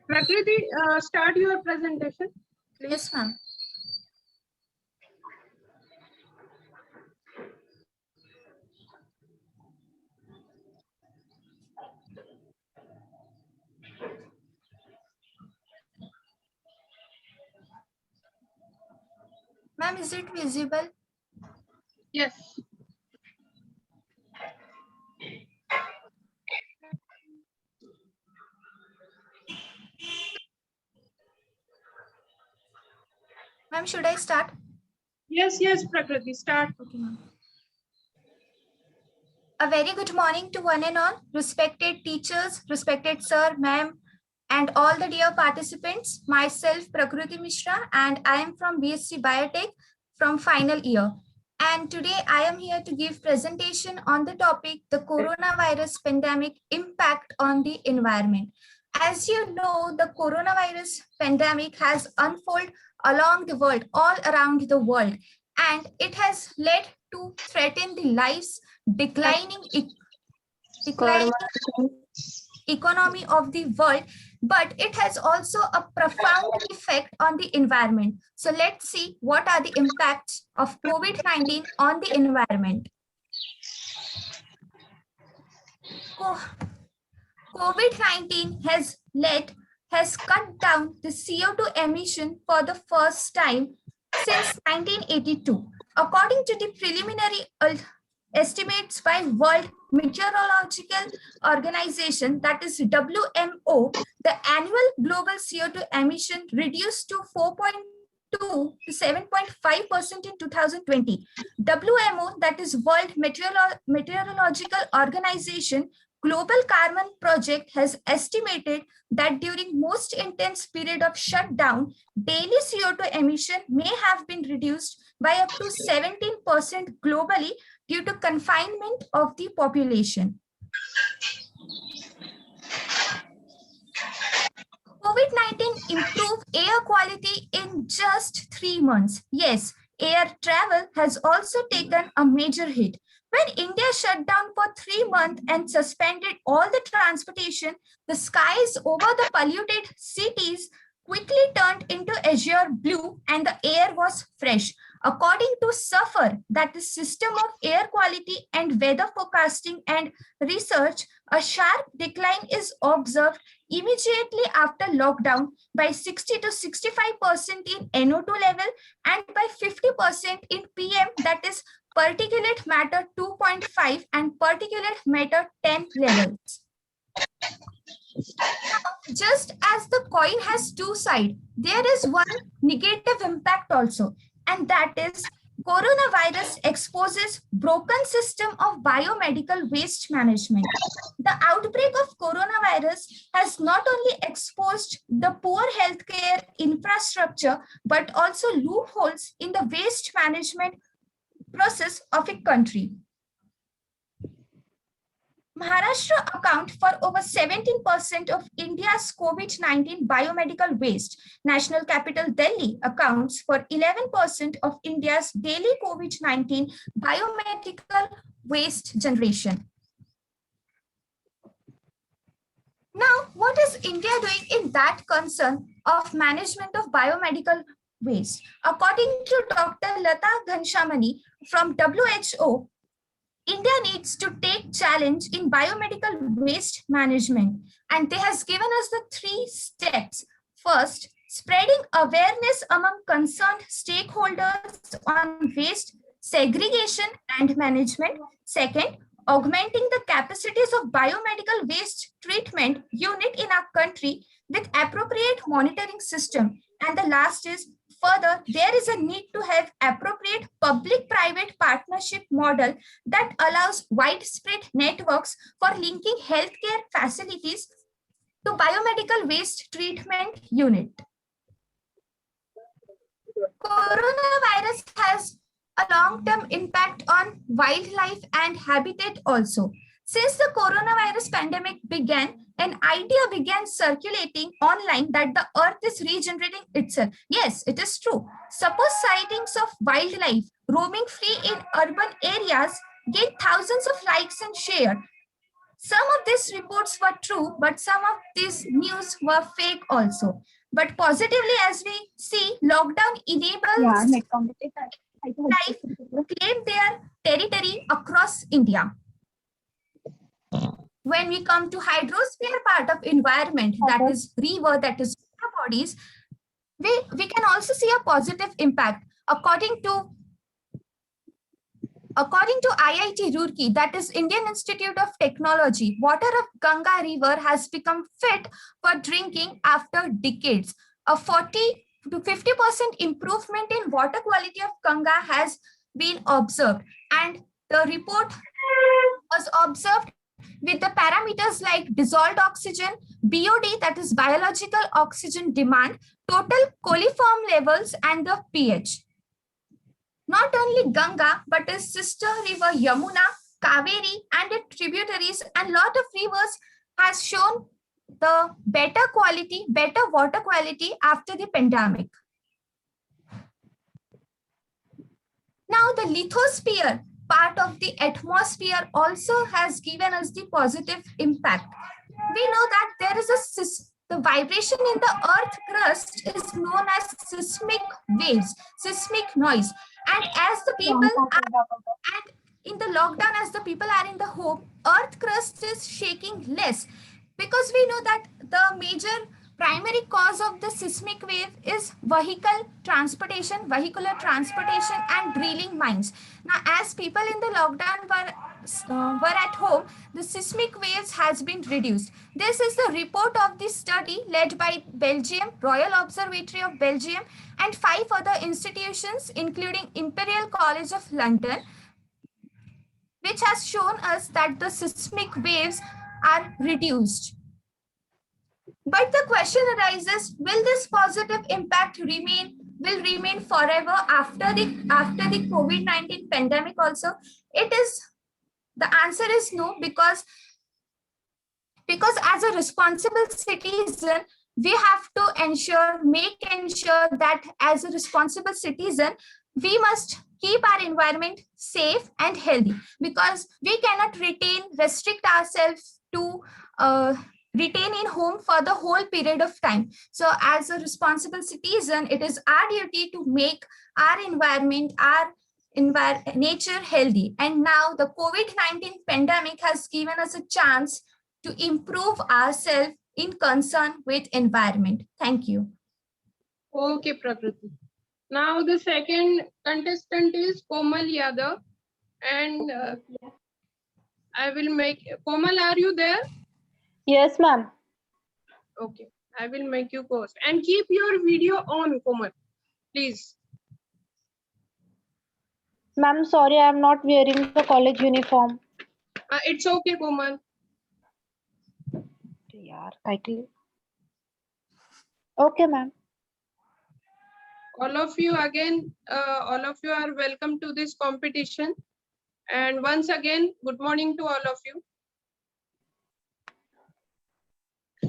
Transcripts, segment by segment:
Prakriti, start your presentation, please. Yes, ma'am. Ma'am, is it visible? Yes. Ma'am, should I start? Yes, Prakriti, start. Okay, ma'am. A very good morning to one and all, respected teachers, respected sir, ma'am, and all the dear participants. Myself, Prakriti Mishra, and I am from BSc Biotech from final year. And today I am here to give presentation on the topic, the coronavirus pandemic impact on the environment. As you know, the coronavirus pandemic has unfolded along the world, all around the world, and it has led to threaten the lives, declining economy of the world, but it has also a profound effect on the environment. So let's see what are the impacts of COVID-19 on the environment. COVID-19 has cut down the CO2 emission for the first time since 1982. According to the preliminary estimates by World Meteorological Organization, that is WMO, the annual global CO2 emission reduced to 4.2 to 7.5% in 2020. WMO, that is World Meteorological Organization, Global Carbon Project has estimated that during most intense period of shutdown, daily CO2 emission may have been reduced by up to 17% globally due to confinement of the population. COVID-19 improved air quality in just 3 months. Yes, air travel has also taken a major hit. When India shut down for 3 months and suspended all the transportation, the skies over the polluted cities quickly turned into azure blue and the air was fresh. According to SUFFER, that is System of Air Quality and Weather Forecasting and Research, a sharp decline is observed immediately after lockdown by 60 to 65% in NO2 level and by 50% in PM, that is particulate matter 2.5 and particulate matter 10 levels. Just as the coin has two sides, there is one negative impact also, and that is coronavirus exposes broken system of biomedical waste management. The outbreak of coronavirus has not only exposed the poor healthcare infrastructure, but also loopholes in the waste management process of a country. Maharashtra accounts for over 17% of India's COVID-19 biomedical waste. National capital Delhi accounts for 11% of India's daily COVID-19 biomedical waste generation. Now, what is India doing in that concern of management of biomedical waste? According to Dr. Lata Ghanshamani from WHO, India needs to take challenge in biomedical waste management, and they has given us the 3 steps. First, spreading awareness among concerned stakeholders on waste segregation and management. Second, augmenting the capacities of biomedical waste treatment unit in our country with appropriate monitoring system. And the last is, further, there is a need to have appropriate public-private partnership model that allows widespread networks for linking healthcare facilities to biomedical waste treatment unit. Coronavirus has a long-term impact on wildlife and habitat also. Since the coronavirus pandemic began, an idea began circulating online that the earth is regenerating itself. Yes, it is true. Suppose sightings of wildlife roaming free in urban areas get thousands of likes and shares. Some of these reports were true, but some of these news were fake also. But positively, as we see, lockdown enables life claim their territory across India. When we come to hydrosphere part of environment, that is river, that is water bodies, we can also see a positive impact. According to IIT Roorkee, that is Indian Institute of Technology, water of Ganga River has become fit for drinking after decades. A 40 to 50% improvement in water quality of Ganga has been observed, and the report was observed with the parameters like dissolved oxygen, BOD, that is biological oxygen demand, total coliform levels, and the pH. Not only Ganga, but its sister river Yamuna, Kaveri, and its tributaries, and lot of rivers has shown the better quality, better water quality after the pandemic. Now the lithosphere part of the atmosphere also has given us the positive impact. We know that there is the vibration in the earth crust is known as seismic waves, seismic noise. And as the people and in the lockdown, as the people are in the home, earth crust is shaking less, because we know that the major primary cause of the seismic wave is vehicular transportation and drilling mines. Now, as people in the lockdown were at home, the seismic waves has been reduced. This is the report of the study led by Belgium, Royal Observatory of Belgium, and 5 other institutions, including Imperial College of London, which has shown us that the seismic waves are reduced. But the question arises, will this positive impact will remain forever after the COVID-19 pandemic also? The answer is no, because as a responsible citizen, we have to ensure that as a responsible citizen, we must keep our environment safe and healthy, because we cannot restrict ourselves to retain in home for the whole period of time. So as a responsible citizen, it is our duty to make our environment, our nature healthy. And now the COVID-19 pandemic has given us a chance to improve ourselves in concern with environment. Thank you. Okay, Prakriti. Now the second contestant is Komal Yadav, and I will make Komal. Are you there? Yes, ma'am. Okay, I will make you host, and keep your video on, Komal, please. Ma'am, sorry, I am not wearing the college uniform. It's okay, Komal. Yeah, title. Okay, ma'am. All of you again, all of you are welcome to this competition. And once again, good morning to all of you.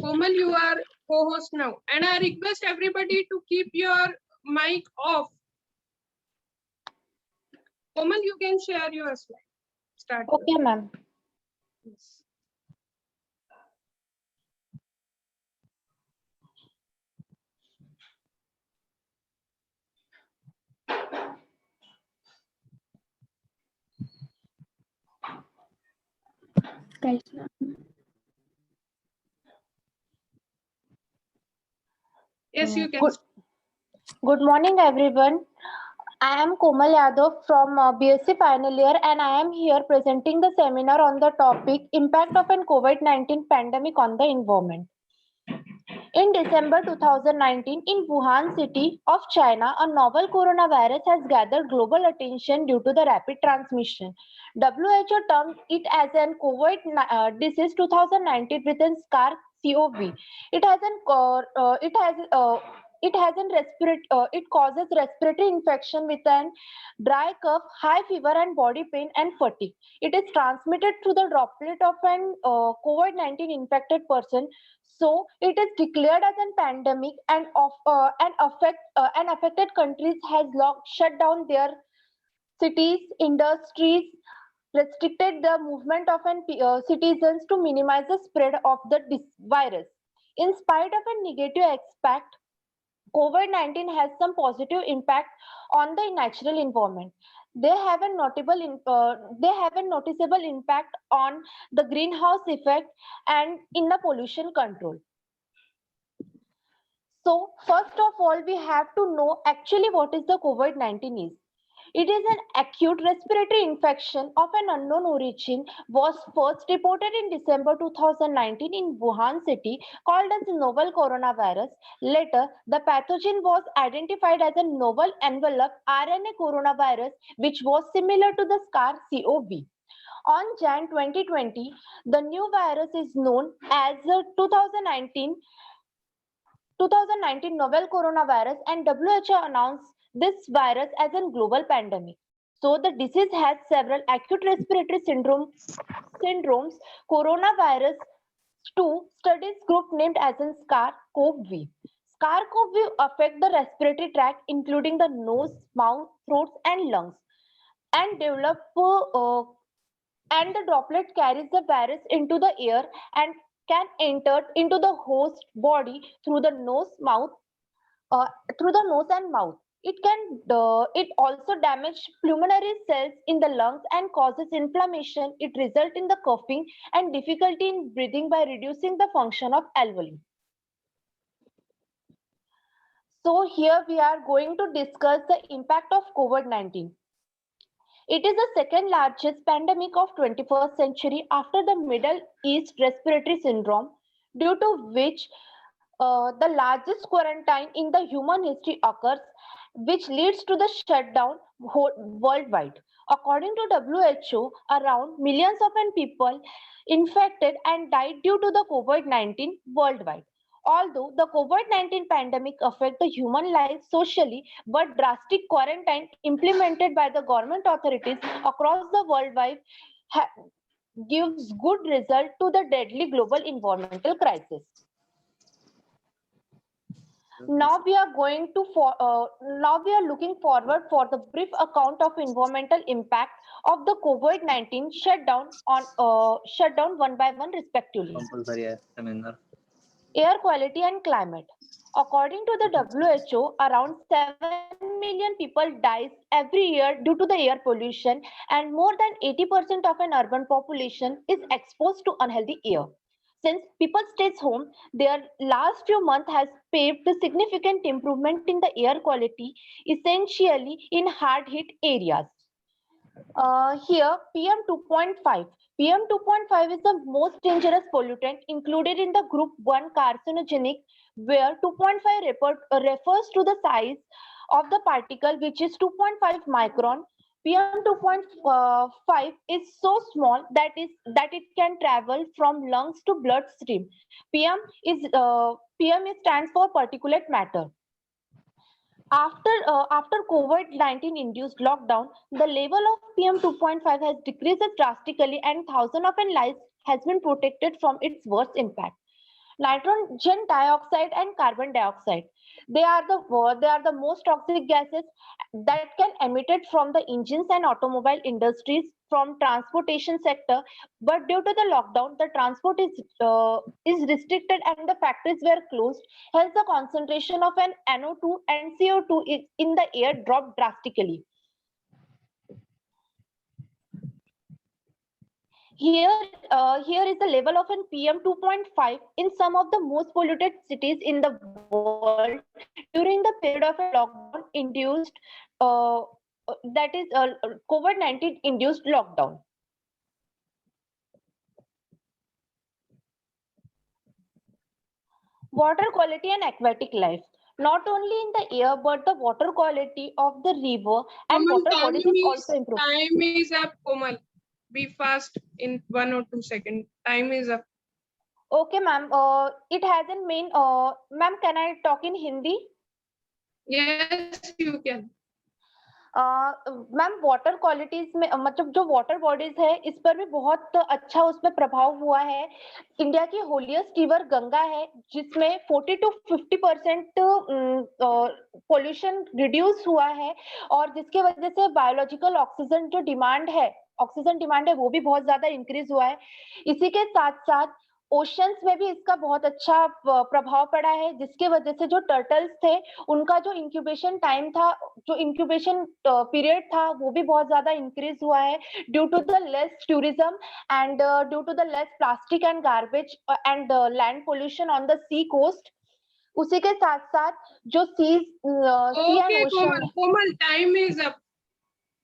Komal, you are co-host now. And I request everybody to keep your mic off. Komal, you can share your slide. Start. Okay, ma'am. Yes. Guys. Yes, you can. Good morning, everyone. I am Komal Yadav from BSc final year, and I am here presenting the seminar on the topic Impact of an COVID-19 pandemic on the environment. In December 2019, in Wuhan city of China, a novel coronavirus has gathered global attention due to the rapid transmission. WHO termed it as an COVID disease 2019 with a SARS-CoV. It causes respiratory infection with an dry cough, high fever, and body pain and fatigue. It is transmitted through the droplet of an COVID-19 infected person. So it is declared as a pandemic, and affected countries has shut down their cities, industries, restricted the movement of citizens to minimize the spread of the virus. In spite of a negative aspect, COVID-19 has some positive impact on the natural environment. They have a noticeable impact on the greenhouse effect and in the pollution control. So first of all, we have to know actually what is the COVID-19 is. It is an acute respiratory infection of an unknown origin, was first reported in December 2019 in Wuhan city, called as novel coronavirus. Later, the pathogen was identified as a novel envelope RNA coronavirus, which was similar to the SARS-CoV. On Jan 2020, the new virus is known as the 2019 novel coronavirus, and WHO announced this virus as a global pandemic. So the disease has several acute respiratory syndromes. Coronavirus 2 studies group named as in SARS-CoV. SARS-CoV affect the respiratory tract, including the nose, mouth, throats, and lungs, and and the droplet carries the virus into the air and can enter into the host body through the nose and mouth. It also damage pulmonary cells in the lungs and causes inflammation. It results in the coughing and difficulty in breathing by reducing the function of alveoli. So here we are going to discuss the impact of COVID-19. It is the second largest pandemic of 21st century after the Middle East respiratory syndrome, due to which the largest quarantine in the human history occurs, which leads to the shutdown worldwide. According to WHO, around millions of people infected and died due to the COVID-19 worldwide. Although the COVID-19 pandemic affects the human life socially, but drastic quarantine implemented by the government authorities across the worldwide gives good result to the deadly global environmental crisis. Now we are looking forward for the brief account of environmental impact of the COVID-19 shutdown one by one respectively. Air quality and climate. According to the WHO, around 7 million people dies every year due to the air pollution, and more than 80% of an urban population is exposed to unhealthy air. Since people stays home, their last few months has paved the significant improvement in the air quality, essentially in hard-hit areas. Here, PM 2.5. PM 2.5 is the most dangerous pollutant included in the group 1 carcinogenic, where 2.5 refers to the size of the particle, which is 2.5 micron. PM 2.5 is so small that it can travel from lungs to bloodstream. PM stands for particulate matter. After COVID-19 induced lockdown, the level of PM 2.5 has decreased drastically, and thousands of lives has been protected from its worst impact. Nitrogen dioxide and carbon dioxide. They are the most toxic gases that can emitted from the engines and automobile industries, from transportation sector. But due to the lockdown, the transport is restricted and the factories were closed. Hence, the concentration of an NO2 and CO2 in the air dropped drastically. Here is the level of an PM 2.5 in some of the most polluted cities in the world during the period of a lockdown induced, COVID-19 induced lockdown. Water quality and aquatic life. Not only in the air, but the water quality of the river and Komal, water bodies is also improved. time is up, Komal. Be fast in 1 or 2 seconds. Time is up. Okay, ma'am. It hasn't been. Ma'am, can I talk in Hindi? Yes, you can. Ma'am water qualities में मतलब जो water bodies है इस पर भी बहुत अच्छा उसमें प्रभाव हुआ है. इंडिया की होलिएस्ट रिवर गंगा है, जिसमें 40 to 50% पोल्यूशन रिड्यूस हुआ है, और जिसके वजह से बायोलॉजिकल ऑक्सीजन जो डिमांड है ऑक्सीजन डिमांड है वो भी बहुत ज्यादा इंक्रीज हुआ है। इसी के साथ साथ ओशंस में भी इसका बहुत अच्छा प्रभाव पड़ा है, जिसके वजह से जो टर्टल्स थे उनका जो इंक्यूबेशन टाइम था, जो इंक्यूबेशन पीरियड था, वो भी बहुत ज्यादा इंक्रीज हुआ है due to the less tourism and due to the less plastic and garbage and land pollution on the sea coast. उसी के साथ साथ जो sea and Okay, ocean. Komal, time is up.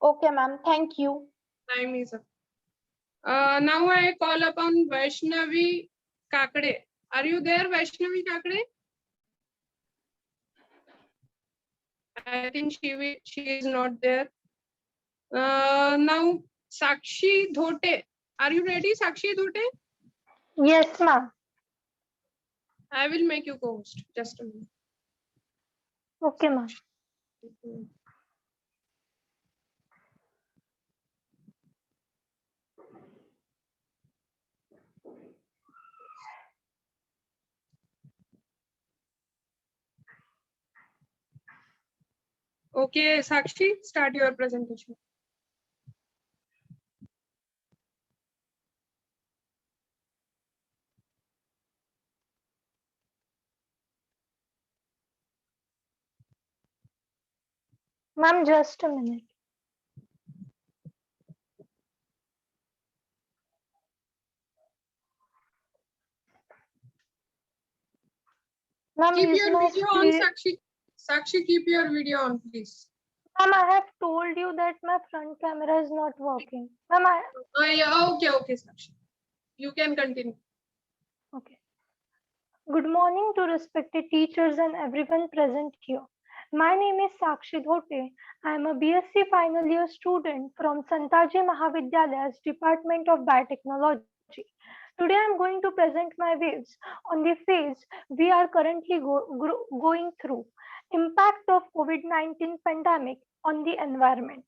Okay ma'am, thank you. Time is up. Now I call upon Vaishnavi Kakade. Are you there, Vaishnavi Kakade? I think she is not there. Now Sakshi Dhote. Are you ready, Sakshi Dhote? Yes, ma'am. I will make you co-host. Just a minute. Okay, ma'am. Okay, Sakshi, start your presentation. Ma'am, just a minute. Ma'am, Keep is your my video on, Sakshi. Sakshi, keep your video on, please. Ma'am, I have told you that my front camera is not working. Ma'am, Yeah, okay, Sakshi. You can continue. Okay. Good morning to respected teachers and everyone present here. My name is Sakshi Dhote. I am a BSc final year student from Santaji Mahavidyalayas Department of Biotechnology. Today I am going to present my views on the phase we are currently going through, impact of COVID-19 pandemic on the environment.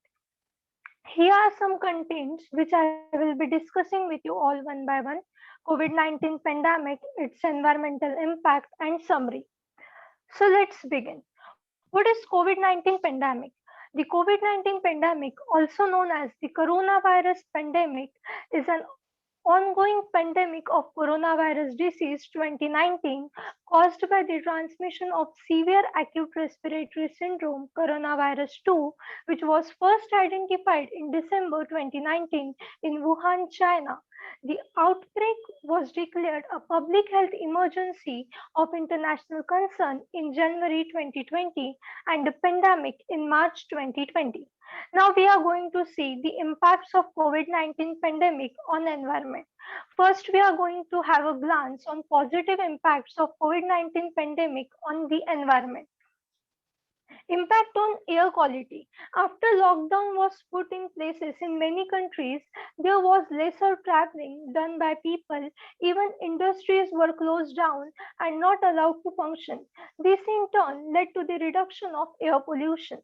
Here are some contents which I will be discussing with you all one by one. COVID-19 pandemic, its environmental impact and summary. So let's begin. What is COVID-19 pandemic? The COVID-19 pandemic, also known as the coronavirus pandemic, is an ongoing pandemic of coronavirus disease 2019 caused by the transmission of severe acute respiratory syndrome coronavirus 2, which was first identified in December 2019 in Wuhan, China. The outbreak was declared a public health emergency of international concern in January 2020 and a pandemic in March 2020. Now we are going to see the impacts of COVID-19 pandemic on environment. First, we are going to have a glance on positive impacts of COVID-19 pandemic on the environment. Impact on air quality. After lockdown was put in places in many countries, there was lesser traveling done by people. Even industries were closed down and not allowed to function. This in turn led to the reduction of air pollution.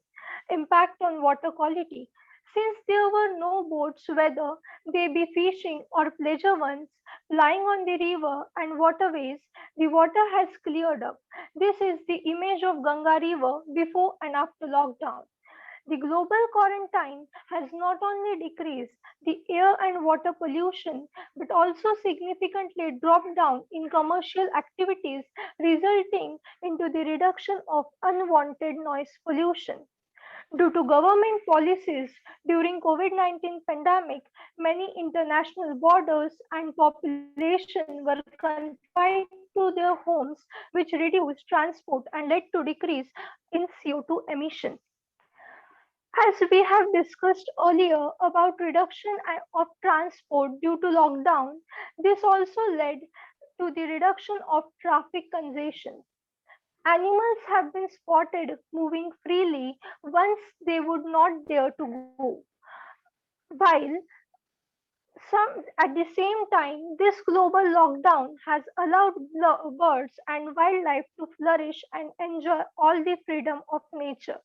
Impact on water quality. Since there were no boats, whether they be fishing or pleasure ones, lying on the river and waterways, the water has cleared up. This is the image of Ganga River before and after lockdown. The global quarantine has not only decreased the air and water pollution but also significantly dropped down in commercial activities, resulting into the reduction of unwanted noise pollution. Due to government policies during COVID-19 pandemic, many international borders and population were confined to their homes, which reduced transport and led to decrease in CO2 emission. As we have discussed earlier about reduction of transport due to lockdown, this also led to the reduction of traffic congestion. Animals have been spotted moving freely once they would not dare to go. While at the same time, this global lockdown has allowed birds and wildlife to flourish and enjoy all the freedom of nature.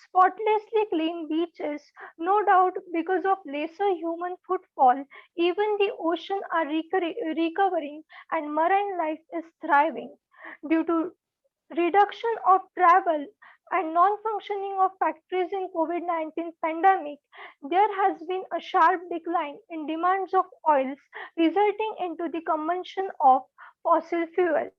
Spotlessly clean beaches, no doubt because of lesser human footfall, even the ocean are recovering and marine life is thriving. Due to reduction of travel and non-functioning of factories in COVID-19 pandemic, there has been a sharp decline in demands of oils, resulting into the consumption of fossil fuels.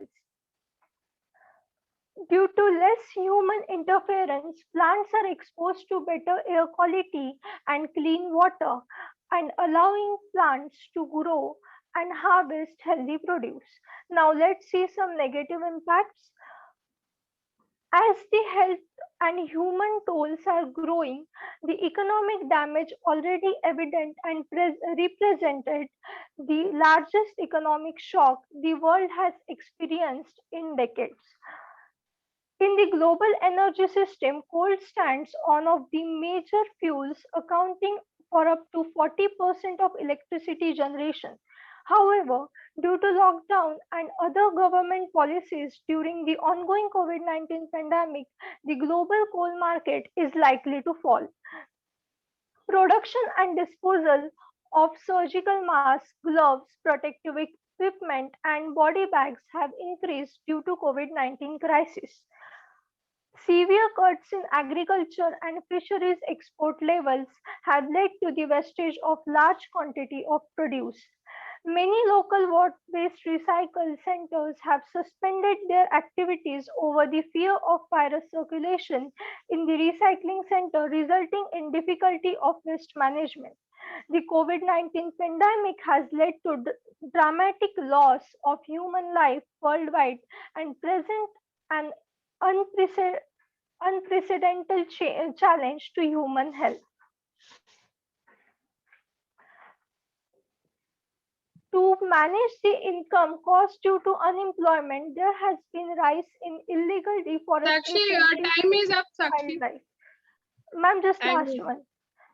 Due to less human interference, plants are exposed to better air quality and clean water, and allowing plants to grow and harvest healthy produce. Now let's see some negative impacts. As the health and human tolls are growing, the economic damage already evident and represented the largest economic shock the world has experienced in decades. In the global energy system, coal stands one of the major fuels, accounting for up to 40% of electricity generation. However, due to lockdown and other government policies during the ongoing COVID-19 pandemic, the global coal market is likely to fall. Production and disposal of surgical masks, gloves, protective equipment, and body bags have increased due to COVID-19 crisis. Severe cuts in agriculture and fisheries export levels have led to the wastage of large quantity of produce. Many local waste recycle centers have suspended their activities over the fear of virus circulation in the recycling center, resulting in difficulty of waste management. The COVID-19 pandemic has led to dramatic loss of human life worldwide and present an unprecedented challenge to human health. To manage the income cost due to unemployment, there has been rise in illegal Sakshi, deforestation. your time is up, Sakshi. Ma'am, just Time last is- one.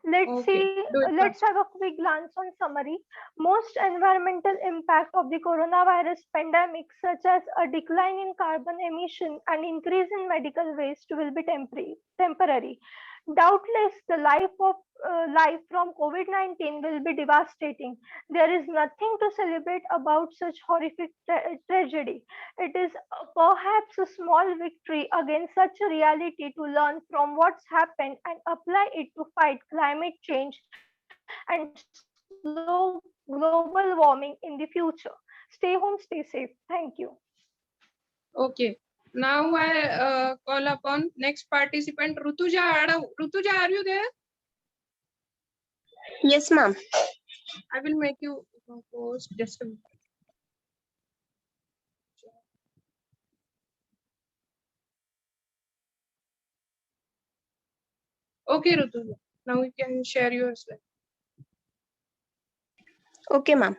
Let's Okay, do it let's fast. have a quick glance on summary. Most environmental impact of the coronavirus pandemic, such as a decline in carbon emission and increase in medical waste, will be temporary. Doubtless, the life from COVID-19 will be devastating. There is nothing to celebrate about such horrific tragedy. It is perhaps a small victory against such a reality to learn from what's happened and apply it to fight climate change and slow global warming in the future. Stay home, stay safe. Thank you. Okay. Now I call upon next participant, Rutuja. Rutuja, are you there? Yes, ma'am. I will make you host just a minute. Okay, Rutuja. Now you can share your slide. Okay, ma'am.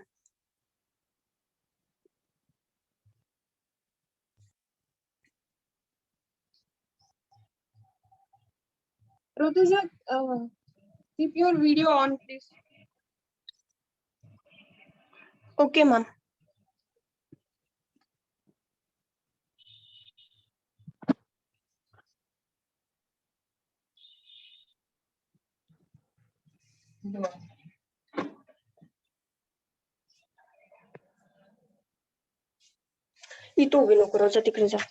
Rutuja, keep your video on, please. Okay, ma'am. इथं उभी नको रोजा तिकडे जा.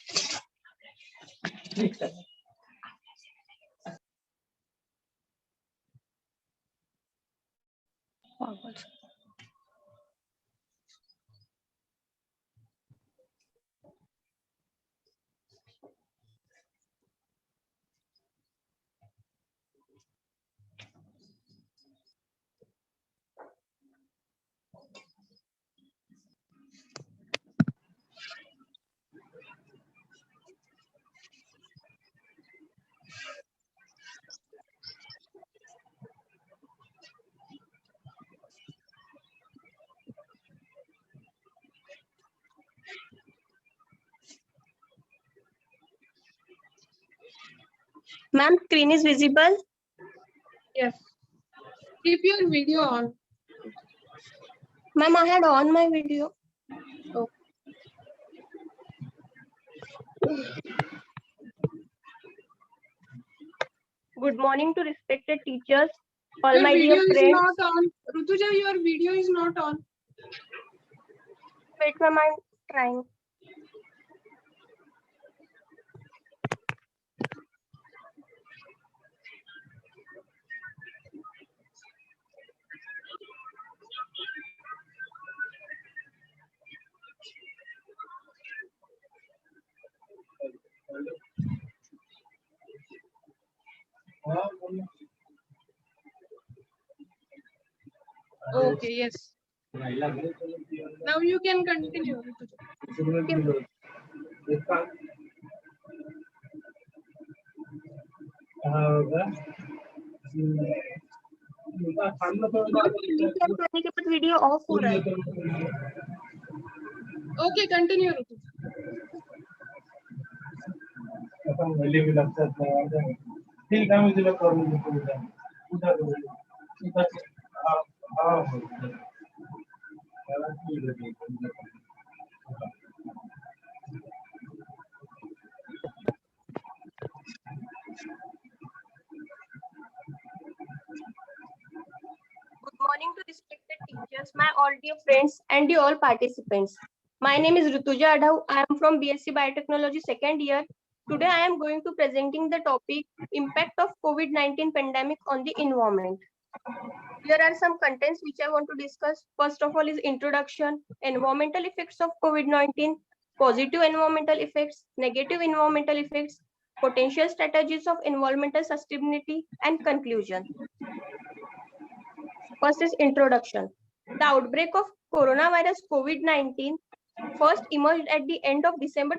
Ma'am, screen is visible. Yes. Keep your video on. Ma'am, I had on my video. Good morning to respected teachers, all Your my video dear is friends. not on. Rutuja, your video is not on. Wait, ma'am, I'm trying. Okay, yes. Now you can continue. Rituja. करने के बाद video of हो रहा है Okay, continue. Rituja. ठीक है मुझे लग रहा Good morning to respected teachers, my all dear friends, and the all participants. My name is Rutuja Adhav. I am from BSc Biotechnology second year. Today I am going to presenting the topic impact of COVID-19 pandemic on the environment. Here are some contents which I want to discuss. First of all is introduction, environmental effects of COVID-19, positive environmental effects, negative environmental effects, potential strategies of environmental sustainability, and conclusion. First is introduction. The outbreak of coronavirus COVID-19 first emerged at the end of December.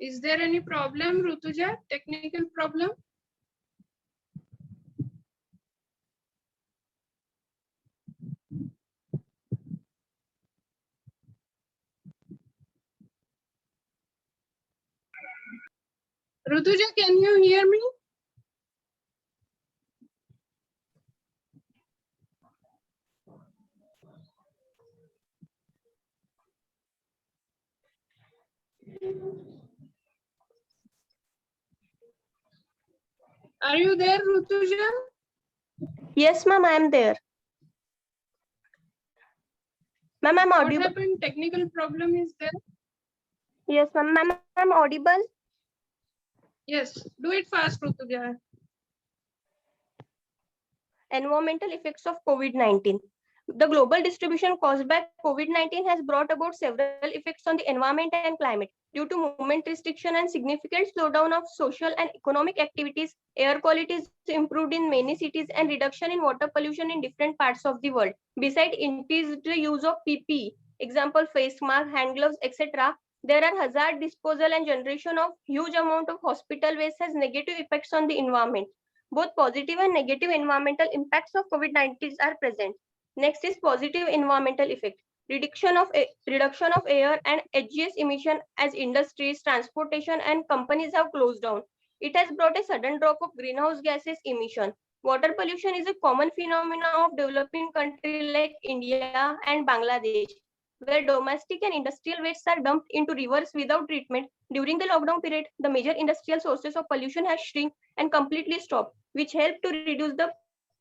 Is there any problem, Rutuja? Technical problem? Rutuja, can you hear me? Are you there, Rutuja? Yes, ma'am, I am there. Ma'am, I'm What audible. happened? Technical problem is there? Yes, ma'am, I'm audible. Yes, do it fast, Rutuja. Environmental effects of COVID-19. The global distribution caused by COVID-19 has brought about several effects on the environment and climate. Due to movement restriction and significant slowdown of social and economic activities, air quality is improved in many cities and reduction in water pollution in different parts of the world. Besides increased use of PPE, example face mask, hand gloves, etc., there are hazard disposal and generation of huge amount of hospital waste has negative effects on the environment. Both positive and negative environmental impacts of COVID-19 are present. Next is positive environmental effect. Reduction of air and HGS emission as industries, transportation, and companies have closed down. It has brought a sudden drop of greenhouse gases emission. Water pollution is a common phenomenon of developing countries like India and Bangladesh, where domestic and industrial wastes are dumped into rivers without treatment. During the lockdown period, the major industrial sources of pollution has shrunk and completely stopped, which helped to reduce the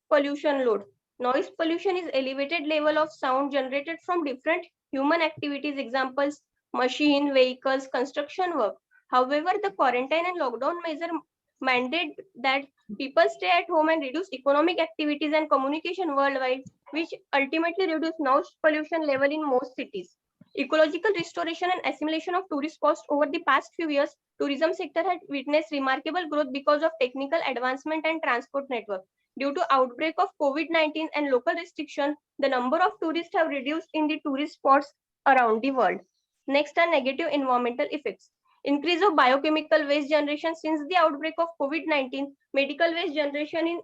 pollution load. Noise pollution is elevated level of sound generated from different human activities, examples, machine, vehicles, construction work. However, the quarantine and lockdown measure mandate that people stay at home and reduce economic activities and communication worldwide, which ultimately reduce noise pollution level in most cities. Ecological restoration and assimilation of tourist spots over the past few years, tourism sector has witnessed remarkable growth because of technical advancement and transport network. Due to outbreak of COVID-19 and local restriction, the number of tourists have reduced in the tourist spots around the world. Next are negative environmental effects. Increase of biochemical waste generation since the outbreak of COVID-19, medical waste generation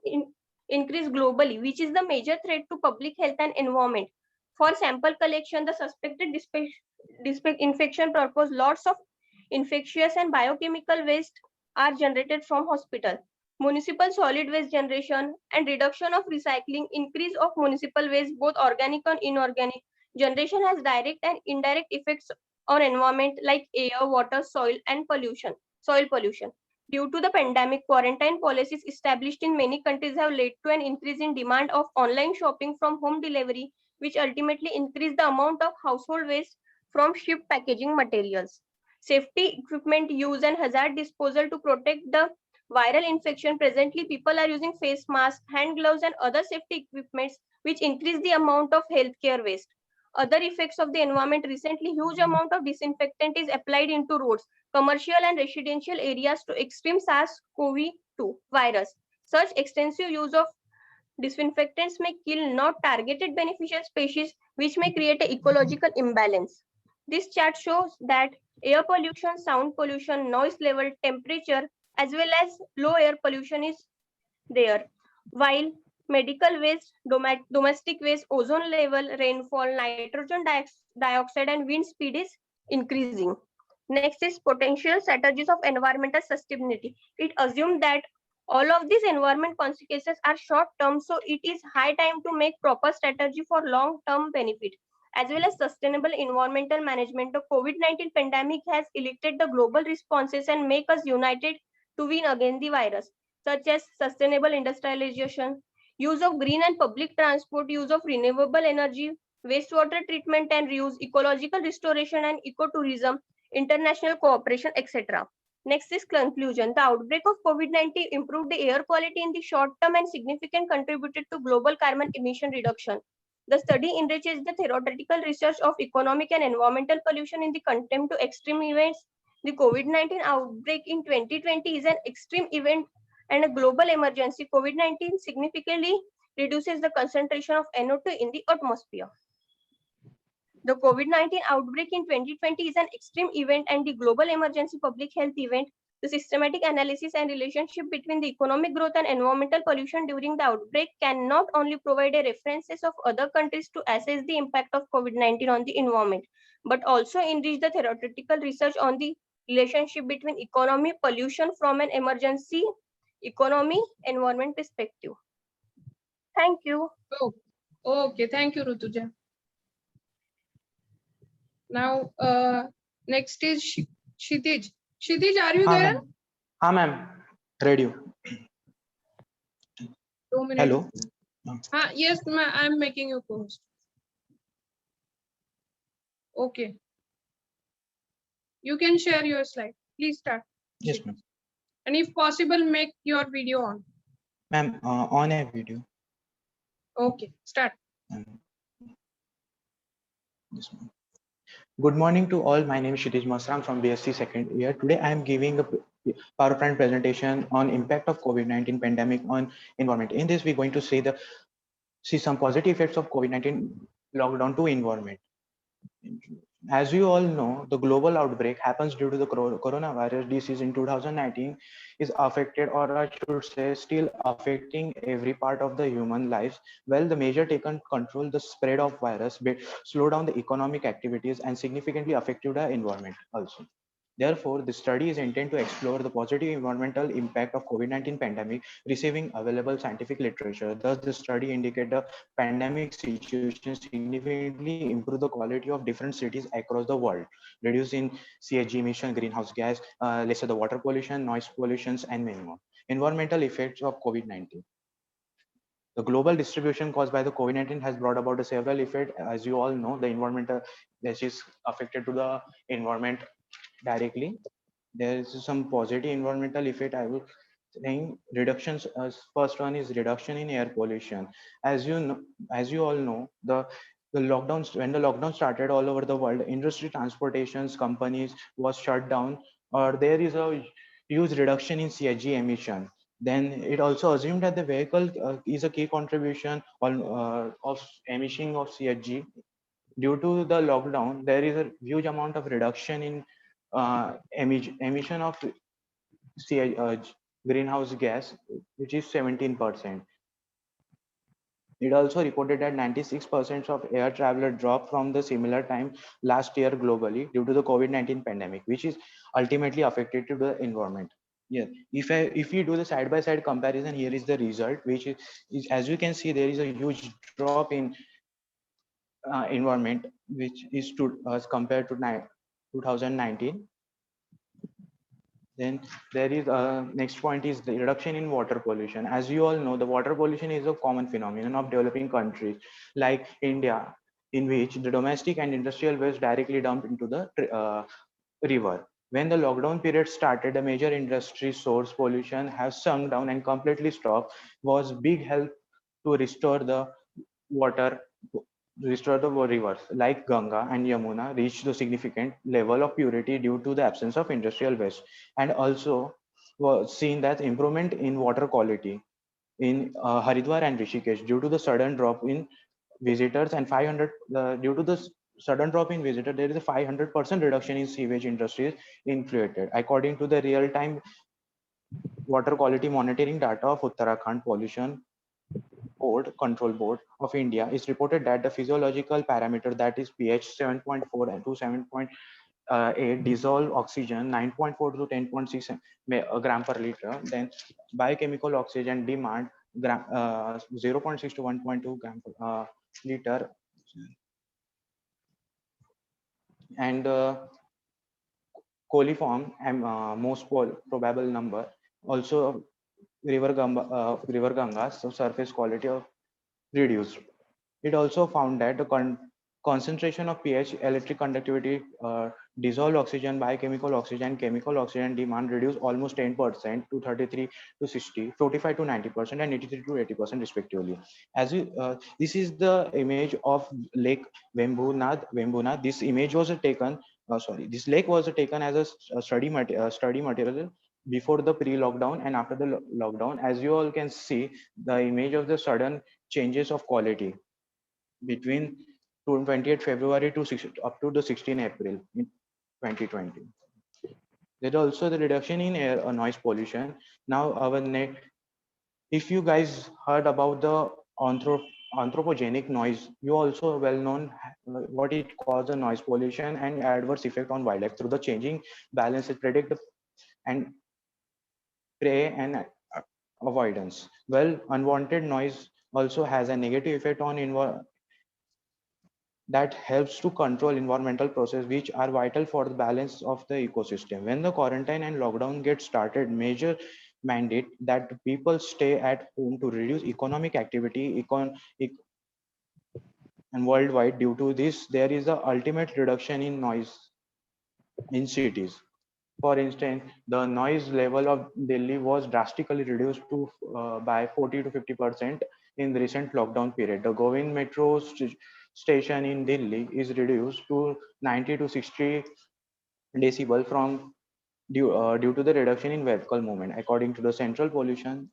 increased globally, which is the major threat to public health and environment. For sample collection, the suspected infection purpose, lots of infectious and biochemical waste are generated from hospital. Municipal solid waste generation and reduction of recycling, increase of municipal waste, both organic and inorganic. Generation has direct and indirect effects on environment like air, water, soil, and soil pollution. Due to the pandemic, quarantine policies established in many countries have led to an increase in demand of online shopping from home delivery, which ultimately increase the amount of household waste from shipped packaging materials. Safety equipment use and hazard disposal to protect the viral infection. Presently, people are using face masks, hand gloves, and other safety equipments, which increase the amount of healthcare waste. Other effects of the environment: recently, huge amount of disinfectant is applied into roads, commercial and residential areas to extreme SARS-CoV-2 virus. Such extensive use of disinfectants may kill not targeted beneficial species, which may create an ecological imbalance. This chart shows that air pollution, sound pollution, noise level, temperature, as well as low air pollution is there. While medical waste, domestic waste, ozone level, rainfall, nitrogen dioxide, and wind speed is increasing. Next is potential strategies of environmental sustainability. It assumes that all of these environment consequences are short term, so it is high time to make proper strategy for long term benefit as well as sustainable environmental management. The COVID-19 pandemic has elicited the global responses and make us united to win against the virus, such as sustainable industrialization, use of green and public transport, use of renewable energy, wastewater treatment and reuse, ecological restoration and ecotourism, international cooperation, etc. Next is conclusion. The outbreak of COVID-19 improved the air quality in the short term and significantly contributed to global carbon emission reduction. The study enriches the theoretical research of economic and environmental pollution in the contempt to extreme events. The COVID-19 outbreak in 2020 is an extreme event and a global emergency. COVID-19 significantly reduces the concentration of NO2 in the atmosphere. The COVID-19 outbreak in 2020 is an extreme event and the global emergency public health event. The systematic analysis and relationship between the economic growth and environmental pollution during the outbreak can not only provide a references of other countries to assess the impact of COVID-19 on the environment, but also enrich the theoretical research on the relationship between economy, pollution from an emergency, economy, environment perspective. Thank you. Oh, okay, thank you, Rutuja. Now, next is Kshitij. Kshitij, are you there? Ma'am. Radio. 2 minutes. Hello. Yes, I'm making you post. Okay. You can share your slide. Please start. Yes, ma'am. And if possible, make your video on. Ma'am, on a video. Okay, start. Yes, ma'am. Good morning to all. My name is Kshitij Masram from BSc second year. Today I am giving a PowerPoint presentation on impact of COVID-19 pandemic on environment. In this, we're going to see some positive effects of COVID-19 lockdown to environment. As you all know, the global outbreak happens due to the coronavirus disease in 2019 is affected, or I should say still affecting every part of the human lives. Well, the measure taken control the spread of virus, slow down the economic activities and significantly affected the environment also. Therefore, the study is intended to explore the positive environmental impact of COVID-19 pandemic, receiving available scientific literature. Thus, the study indicated the pandemic situation significantly improved the quality of different cities across the world, reducing CHG emission, greenhouse gas, lesser the water pollution, noise pollutions, and many more. Environmental effects of COVID-19. The global distribution caused by the COVID-19 has brought about several effects. As you all know, the environmental that is affected to the environment directly. There is some positive environmental effect. I will saying reductions. First one is reduction in air pollution. As you know, as you all know, the lockdowns, when the lockdown started all over the world, industry, transportations, companies was shut down, or there is a huge reduction in CHG emission. Then it also assumed that the vehicle is a key contribution on, of emission of CHG. Due to the lockdown, there is a huge amount of reduction in emission of greenhouse gas, which is 17%. It also reported that 96% of air traveler dropped from the similar time last year globally due to the COVID-19 pandemic, which is ultimately affected to the environment. Yeah, if we do the side-by-side comparison, here is the result, which is as you can see, there is a huge drop in environment, which is to as compared to 2019. Then there is next point is the reduction in water pollution. As you all know, the water pollution is a common phenomenon of developing countries like India, in which the domestic and industrial waste directly dump into the river. When the lockdown period started, the major industry source pollution has sunk down and completely stopped. Was big help to water restore the rivers like Ganga and Yamuna reached the significant level of purity due to the absence of industrial waste, and also was seen that improvement in water quality in Haridwar and Rishikesh due to the sudden drop in visitors and 500 due to the sudden drop in visitor, there is a 500% reduction in sewage industries inflated according to the real-time water quality monitoring data of Uttarakhand Pollution Control Board of India. Is reported that the physiological parameter, that is pH 7.4 and to 7.8, dissolved oxygen 9.4 to 10.6 gram per liter, then biochemical oxygen demand 0.6 to 1.2 gram per liter, and coliform and most probable number, also river Ganga's surface quality of reduced. It also found that the concentration of pH, electric conductivity, dissolved oxygen, biochemical oxygen, chemical oxygen demand reduced almost 10% to 33 to 60, 45 to 90%, and 83 to 80% respectively. This is the image of Lake Vembunath. This image was taken. This lake was taken as a study material before the pre-lockdown and after the lockdown. As you all can see, the image of the sudden changes of quality between 28th February to up to the 16th April in 2020. There is also the reduction in air noise pollution. Now, if you guys heard about the anthropogenic noise, you also well known what it causes noise pollution and adverse effect on wildlife through the changing balance, it predict and prey and avoidance. Well, unwanted noise also has a negative effect on that helps to control environmental processes which are vital for the balance of the ecosystem. When the quarantine and lockdown get started, major mandate that people stay at home to reduce economic activity and worldwide. Due to this, there is a ultimate reduction in noise in cities. For instance, the noise level of Delhi was drastically reduced by 40 to 50% in the recent lockdown period. The Govind Metro station in Delhi is reduced to 90 to 60 decibel due to the reduction in vehicle movement, according to the Central Pollution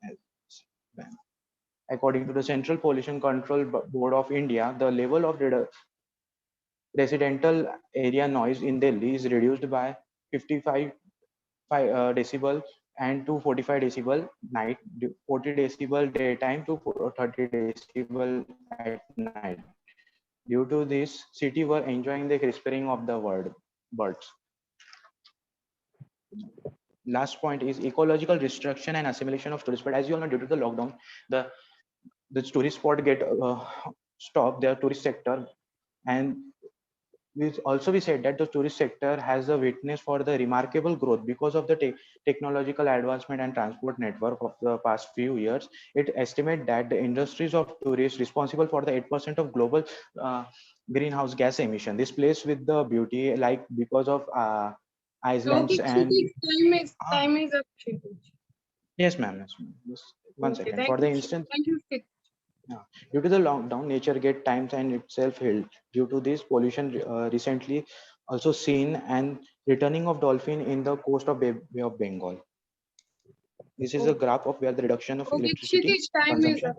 Control Board of India. The level of residential area noise in Delhi is reduced by 55 decibel and to 45 decibel night, 40 decibel daytime to 30 decibel at night. Due to this, city were enjoying the whispering of the birds. Last point is ecological restriction and assimilation of tourists. But as you all know, due to the lockdown, the the tourist spot get stopped, their tourist sector, and we said that the tourist sector has a witness for the remarkable growth because of the technological advancement and transport network of the past few years. It estimates that the industries of tourists responsible for the 8% of global uh, greenhouse gas emission. This place with the beauty, like because of Okay, islands and Kshitij, time is up, Kshitij. yes, ma'am. Yes, ma'am. Just one Okay, second. thank For the you. instance, Thank you, Kshitij. due to the lockdown, nature get times and itself healed. Due to this pollution, recently also seen and returning of dolphin in the coast of Bay of Bengal. This is a Okay, graph of where the reduction of okay, electricity Kshitij, time is consumption. up.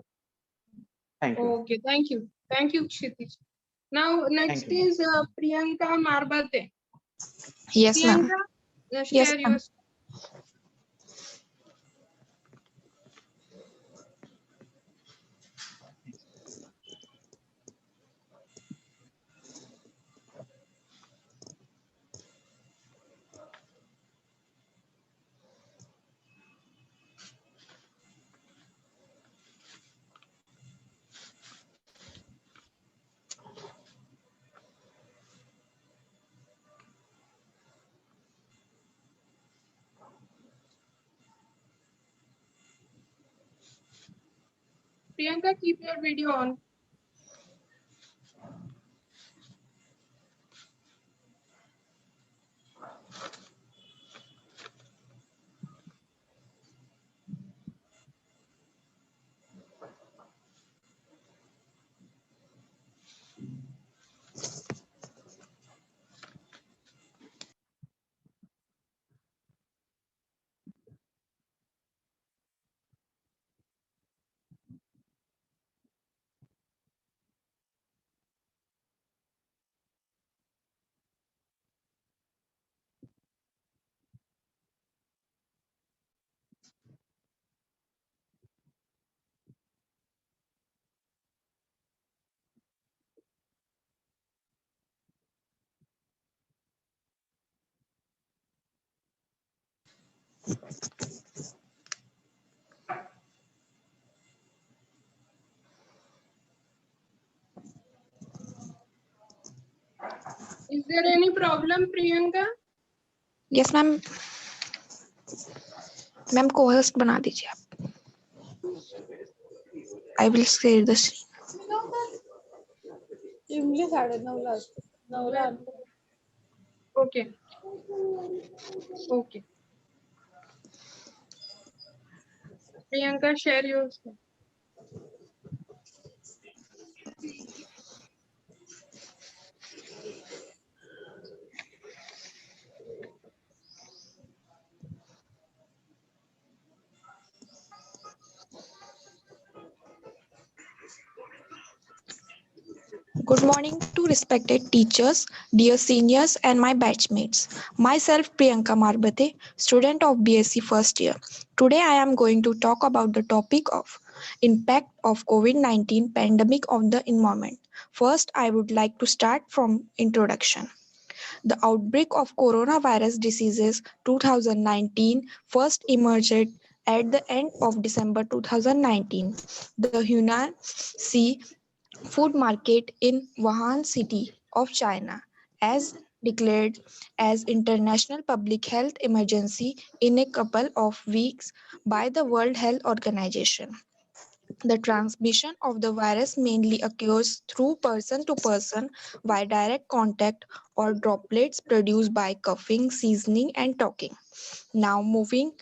Thank you. Okay, thank you. Thank you, Kshitij. Now, Thank next you. is Priyanka Marbate. Yes, ma'am. Priyanka, Yes, share your ma'am. Priyanka, keep your video on. Is there any problem, Priyanka? Yes ma'am ma'am को host बना दीजिए आप I will share the English 9:30 असते 9ला Okay. Okay. Priyanka, share your screen. Good morning to respected teachers, dear seniors and my batchmates. Myself Priyanka Marbate, student of BSc first year. Today I am going to talk about the topic of impact of COVID-19 pandemic on the environment. First, I would like to start from introduction. The outbreak of coronavirus diseases 2019 first emerged at the end of December 2019. The Hunan Sea food market in Wuhan city of China as declared as international public health emergency in a couple of weeks by the World Health Organization. The transmission of the virus mainly occurs through person to person by direct contact or droplets produced by coughing, sneezing and talking. Now moving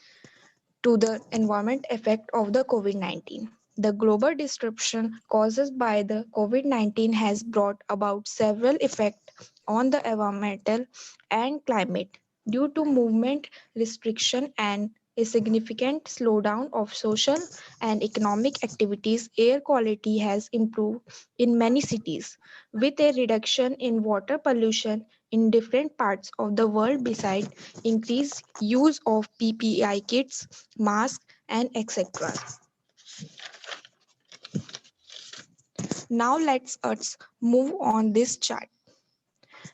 to the environment effect of the COVID-19. The global disruption caused by the COVID-19 has brought about several effects on the environmental and climate due to movement restriction and a significant slowdown of social and economic activities. Air quality has improved in many cities with a reduction in water pollution in different parts of the world besides increased use of PPI kits, masks, and etc. Now let's us move on this chart.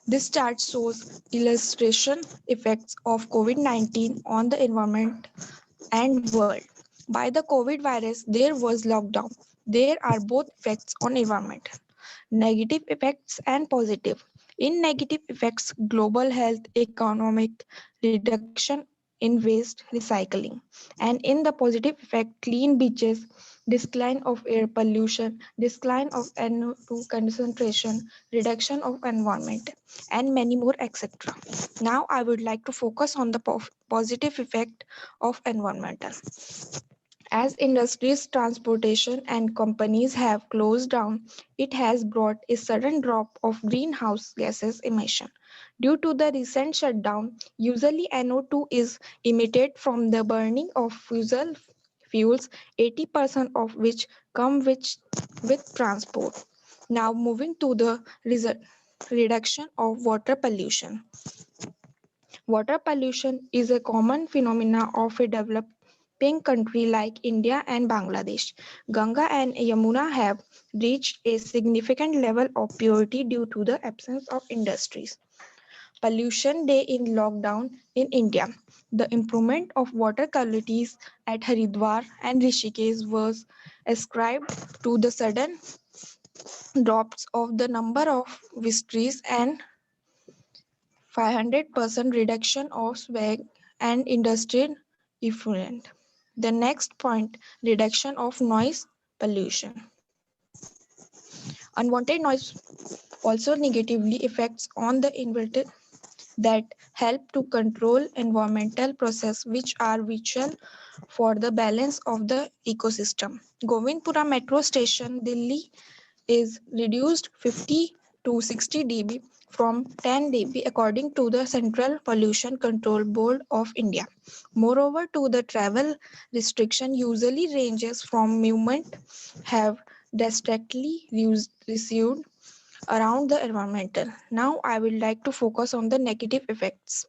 This chart shows illustration effects of COVID-19 on the environment and world. By the COVID virus, there was lockdown. There are both effects on environment. Negative effects and positive. In negative effects, global health, economic reduction in waste recycling. And in the positive effect, clean beaches, decline of air pollution, decline of NO2 concentration, reduction of environment, and many more, etc. Now I would like to focus on the positive effect of environmental. As industries, transportation, and companies have closed down, it has brought a sudden drop of greenhouse gases emission. Due to the recent shutdown, usually NO2 is emitted from the burning of fossil fuels, 80% of which come with transport. Now moving to the reduction of water pollution. Water pollution is a common phenomenon of a developing country like India and Bangladesh. Ganga and Yamuna have reached a significant level of purity due to the absence of industries. Pollution Day in lockdown in India. The improvement of water qualities at Haridwar and Rishikesh was ascribed to the sudden drops of the number of visitors and 500% reduction of swag and industrial effluent. The next point, reduction of noise pollution. Unwanted noise also negatively affects on the inverted that help to control environmental process which are vital for the balance of the ecosystem. Govindpura metro station, Delhi is reduced 50 to 60 dB from 10 dB according to the Central Pollution Control Board of India. Moreover, to the travel restriction usually ranges from movement have drastically received around the environmental. Now I would like to focus on the negative effects.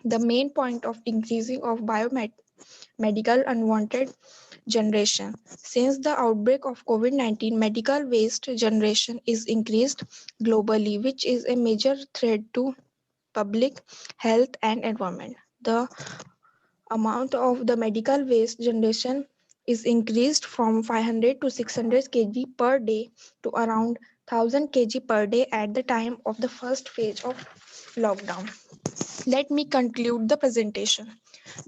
The main point of increasing of biomedical unwanted generation. Since the outbreak of COVID-19, medical waste generation is increased globally, which is a major threat to public health and environment. The amount of the medical waste generation is increased from 500 to 600 kg per day to around 1000 kg per day at the time of the first phase of lockdown. Let me conclude the presentation.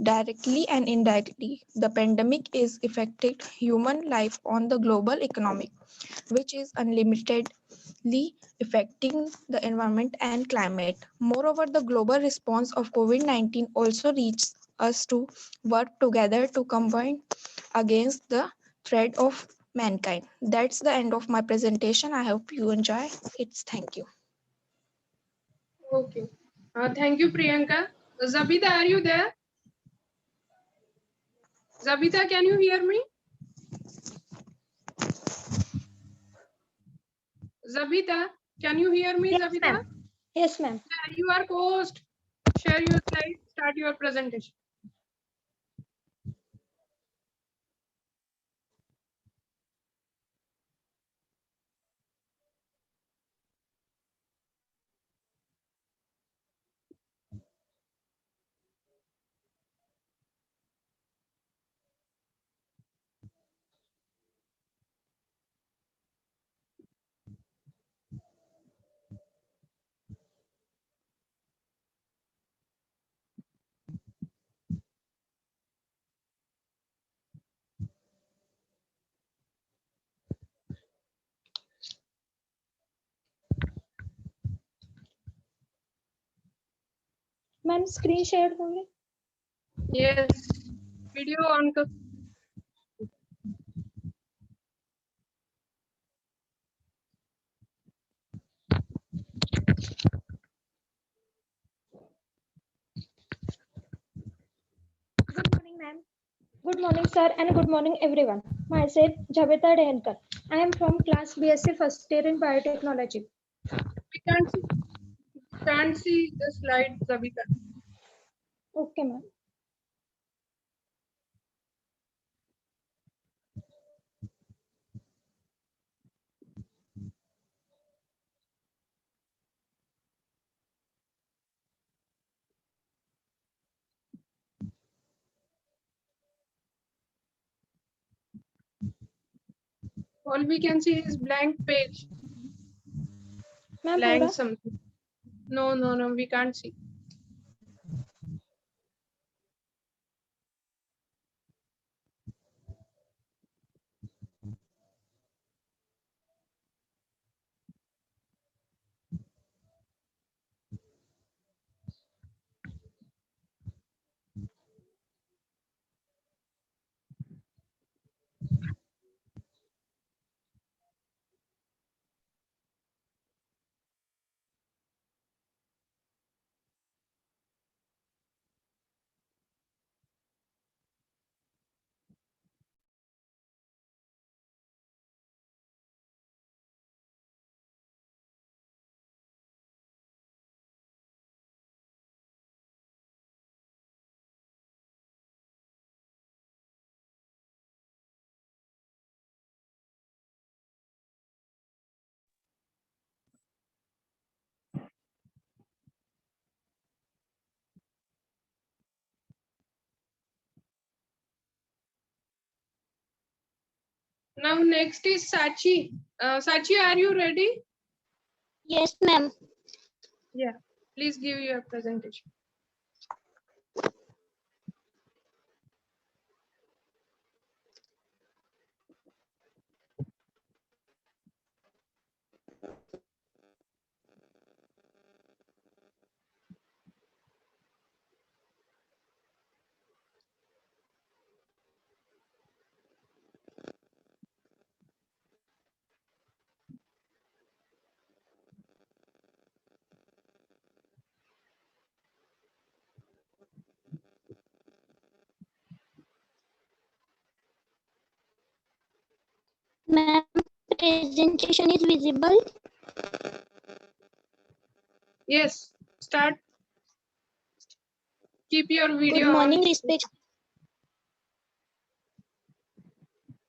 Directly and indirectly, the pandemic is affecting human life on the global economic, which is unlimitedly affecting the environment and climate. Moreover, the global response of COVID-19 also reaches us to work together to combine against the threat of mankind. That's the end of my presentation. I hope you enjoy it. Thank you. Okay. Thank you, Priyanka. Zabita, are you there? Zabita, can you hear me? Zabita, can you hear me, Yes, Zabita? ma'am. Yes, ma'am. Yeah, you are co-host. Share your slide, start your presentation. Ma'am, screen share होंगे? Yes. Video on. Good morning, ma'am. Good morning, sir, and good morning, everyone. Myself, Javita Dehankar. I am from class BSc first year in biotechnology. We can't see the slide, Zabita. Okay, ma'am. All we can see is blank page, Ma'am, blank पूरा? something. No, we can't see. Now next is Sachi. Sachi, are you ready? Yes, ma'am. Yeah. Please give your presentation. Ma'am, presentation is visible. Yes, start. Keep your Good video morning, on.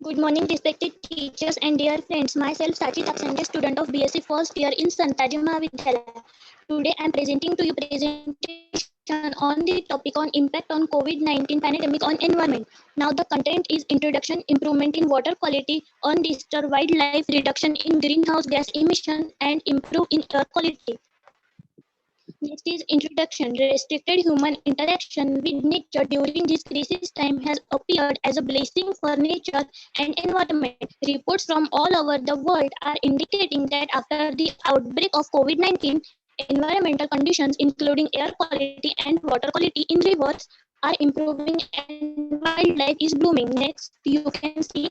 Good morning, respected teachers and dear friends. Myself, Sachi Taksande, student of BSc first year in Santaji Mahavidyalaya. Today, I am presenting to you presentation on the topic on impact on COVID-19 pandemic on environment. Now, the content is introduction, improvement in water quality, undisturbed wildlife, reduction in greenhouse gas emission, and improve in air quality. Next is introduction. Restricted human interaction with nature during this crisis time has appeared as a blessing for nature and environment. Reports from all over the world are indicating that after the outbreak of COVID-19, environmental conditions including air quality and water quality in rivers are improving and wildlife is blooming. Next, you can see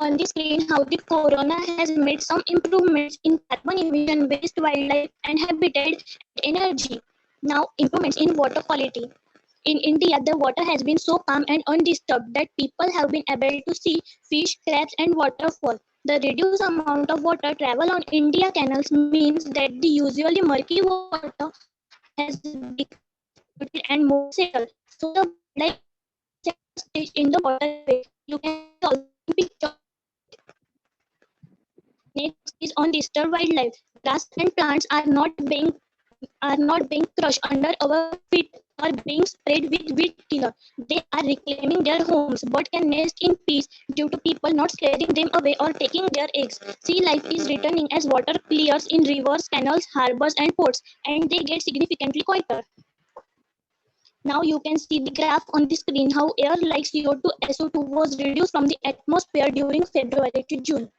on the screen how the corona has made some improvements in carbon emission, waste, wildlife, and habitat and energy. Now, improvements in water quality. In India, the water has been so calm and undisturbed that people have been able to see fish, crabs, and waterfall. The reduced amount of water travel on India canals means that the usually murky water has become more polluted and more settled. So the wildlife is taking center stage in the waterway. You can see also the green picture on the right. Next is on disturbed wildlife. Grass and plants are not being crushed under our feet or being sprayed with weed killer. They are reclaiming their homes but can nest in peace due to people not scaring them away or taking their eggs. Sea life is returning as water clears in rivers, canals, harbors, and ports, and they get significantly quieter. Now you can see the graph on the screen how air like CO2, SO2 was reduced from the atmosphere during February to June.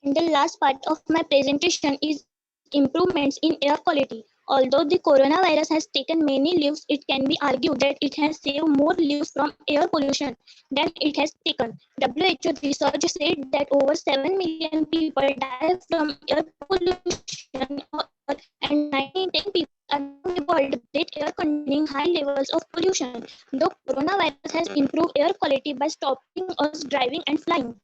And the last part of my presentation is improvements in air quality. Although the coronavirus has taken many lives, it can be argued that it has saved more lives from air pollution than it has taken. WHO research said that over 7 million people die from air pollution on Earth, and 9 in 10 people around the world breathe air containing high levels of pollution. The coronavirus has improved air quality by stopping us driving and flying.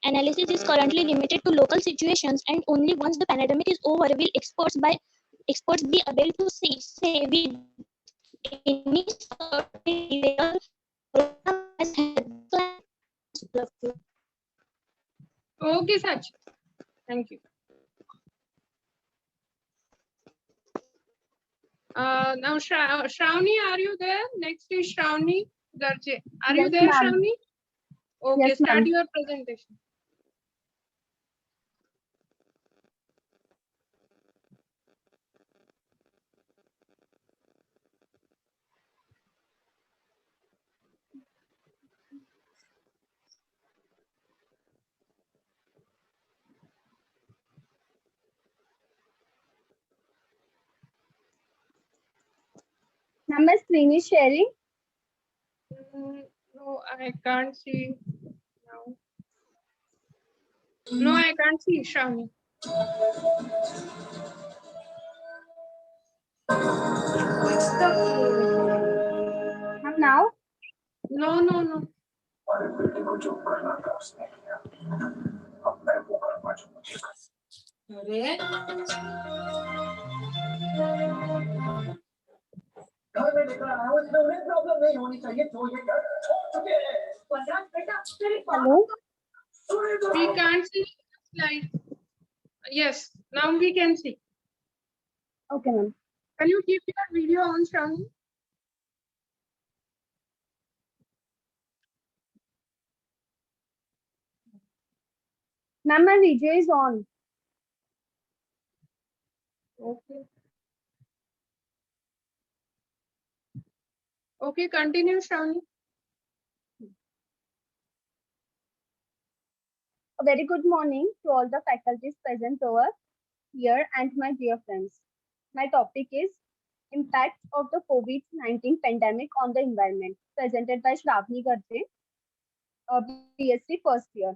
Analysis is currently limited to local situations, and only once the pandemic is over will experts be able to say with any certainty whether coronavirus has helped the climate change. Thanks all of you. Okay, Sachi. Thank you. Now, Shravani, are you there? Next is Shravani Garje. Are you Yes, there, ma'am. Shravani? Okay, Yes, start ma'am. your presentation. Ma'am, my screen is sharing. No, I can't see now. No, I can't see Shravani. Ma'am, now? No, no, no. Hello? We can't see the slide. Yes, now we can see. Okay, ma'am. Can you keep your video on, Shravani? Ma'am, my video is on. Okay. Okay, continue, Shravani. A very good morning to all the faculties present over here and my dear friends. My topic is impact of the COVID-19 pandemic on the environment, presented by Shravani Garje, BSc first year.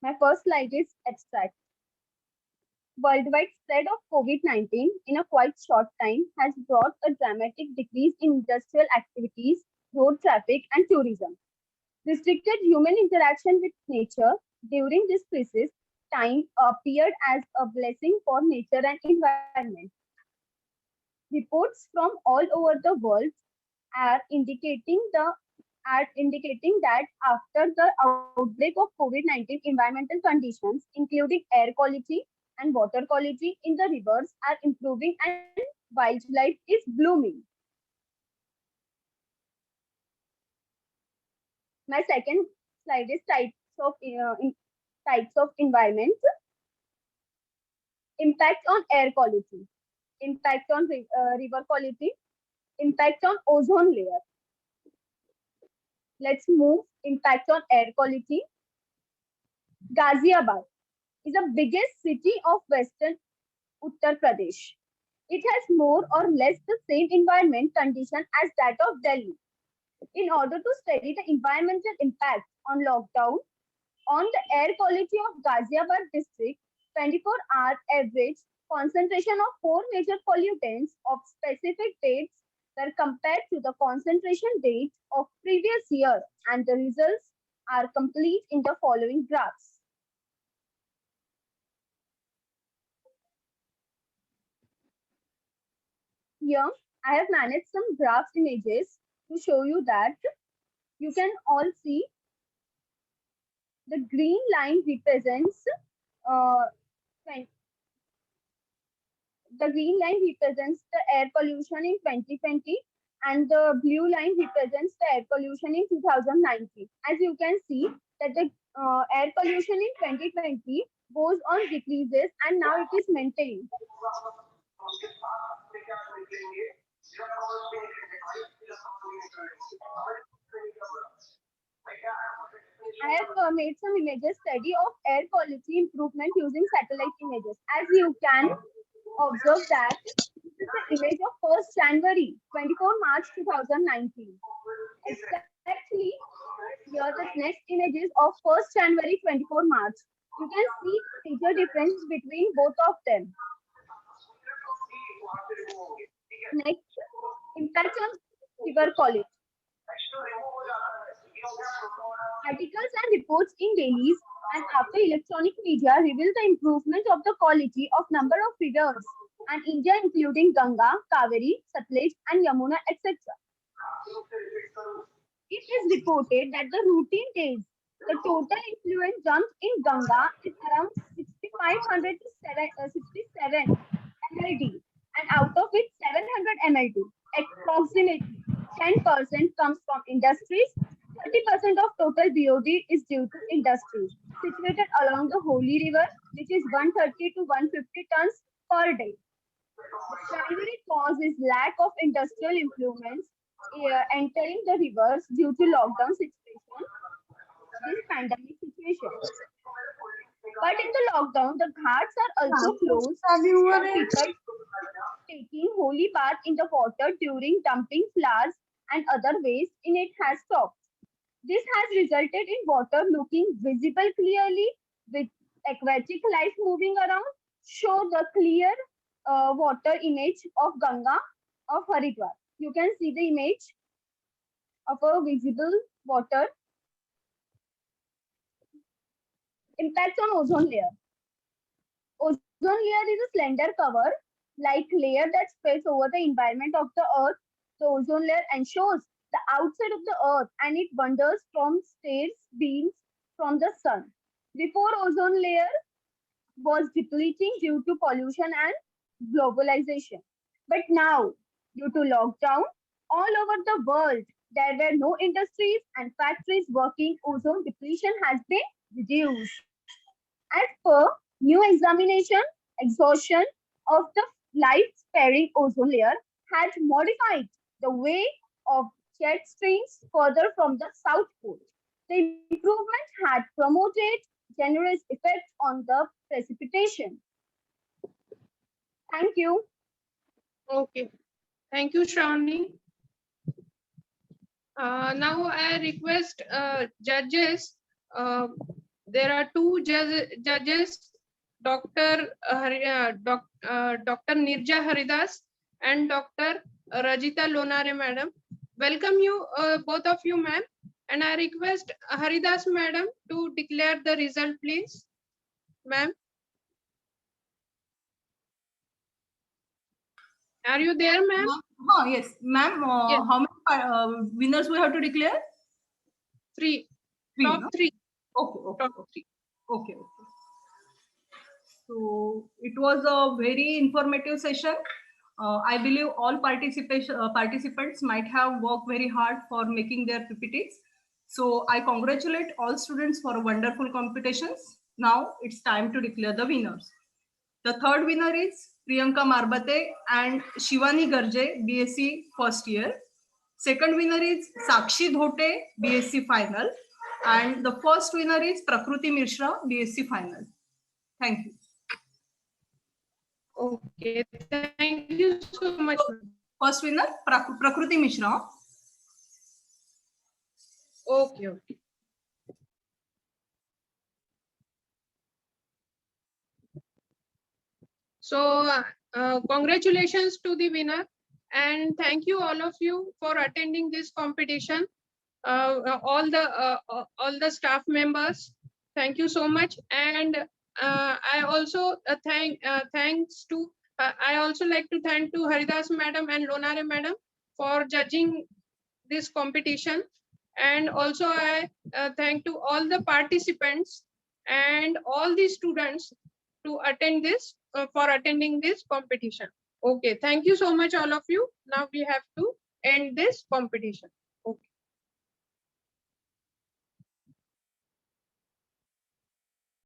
My first slide is abstract. worldwide spread of COVID-19 in a quite short time has brought a dramatic decrease in industrial activities, road traffic, and tourism. Restricted human interaction with nature during this crisis time appeared as a blessing for nature and environment. Reports from all over the world are indicating that after the outbreak of COVID-19, environmental conditions, including air quality and water quality in the rivers, are improving and wildlife is blooming. My second slide is types of environments. Impact on air quality, impact on river quality, impact on ozone layer. Let's move impact on air quality. Ghaziabad is the biggest city of western Uttar Pradesh. It has more or less the same environment condition as that of Delhi. In order to study the environmental impact on lockdown on the air quality of Ghaziabad district, 24-hour average concentration of four major pollutants of specific dates were compared to the concentration dates of previous year, and the results are complete in the following graphs. Here, I have managed some graph images to show you that you can all see the green line represents uh, the green line represents the air pollution in 2020 and the blue line represents the air pollution in 2019. As you can see that the air pollution in 2020 goes on decreases and now it is maintained. I have made some images study of air quality improvement using satellite images. As you can observe that this is the image of 1st January, 24 March 2019. Exactly, here the next image is of 1st January, 24 March. You can see the major difference between both of them. Next, impact on river quality. Articles and reports in dailies and after electronic media reveal the improvement of the quality of number of rivers and India including Ganga, Kaveri, Satluj and Yamuna etc. It is reported that the routine days, the total effluent dumped in Ganga is around 6,500 to 67 MLD and out of it 700 MLD, approximately 10% comes from industries. 30% of total BOD is due to industries situated along the Holy River, which is 130 to 150 tons per day. The primary cause is lack of industrial influence entering the rivers due to lockdown situation, this pandemic situation. But in the lockdown, the ghats are also closed for people taking holy bath in the water during dumping flowers and other waste in it has stopped. This has resulted in water looking visible clearly with aquatic life moving around. Show the clear water image of Ganga of Haridwar. You can see the image of a visible water. Impact on ozone layer. Ozone layer is a slender cover like layer that spreads over the environment of the earth. The ozone layer ensures the outside of the earth and it wanders from stays beams from the sun. Before ozone layer was depleting due to pollution and globalization. But now, due to lockdown, all over the world, there were no industries and factories working, ozone depletion has been reduced. As per new examination, exhaustion of the life-sparing ozone layer had modified the way of jet streams further from the South Pole. The improvement had promoted generous effect on the precipitation. Thank you. Okay. Thank you, Shravani. Now I request judges. There are two judges. Dr. Dr. Nirja Haridas and Dr. Rajita Lonare madam. Welcome you, both of you, ma'am. And I request Haridas madam to declare the result, please. Ma'am. Are you there, ma'am? Yes, ma'am. Yes. How many winners we have to declare? Three. Three, Top no? three. Okay, okay, Top three. okay. So it was a very informative session. I believe all participants might have worked very hard for making their PPTs. So I congratulate all students for wonderful competitions. Now it's time to declare the winners. The third winner is Priyanka Marbate and Shivani Garje, BSc first year. Second winner is Sakshi Dhote, BSc final. And the first winner is Prakruti Mishra, BSc final. Thank you. Okay, thank you so much. First winner, Prakruti Mishra. Okay, okay. So, congratulations to the winner, and thank you all of you for attending this competition. All the staff members, thank you so much. And I also I also like to thank to Haridas madam and Lonare madam for judging this competition. And also I thank to all the participants and all the students to attend this for attending this competition. Okay, thank you so much all of you. Now we have to end this competition.